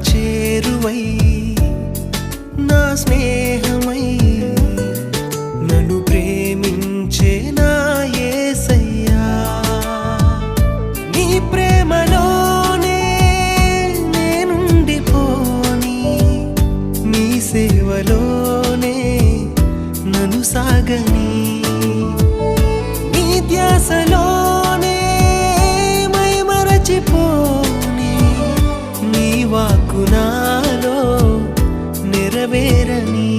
చేరువై నా స్నేహమై నన్ను ప్రేమించే నా యేసయ్యా నీ ప్రేమలోనే నేనుండిపోని నీ సేవలోనే నన్ను సాగని నీ ధ్యాసలోనే మై మరచిపోని నీ వాక్కు నాలో నెరవేరని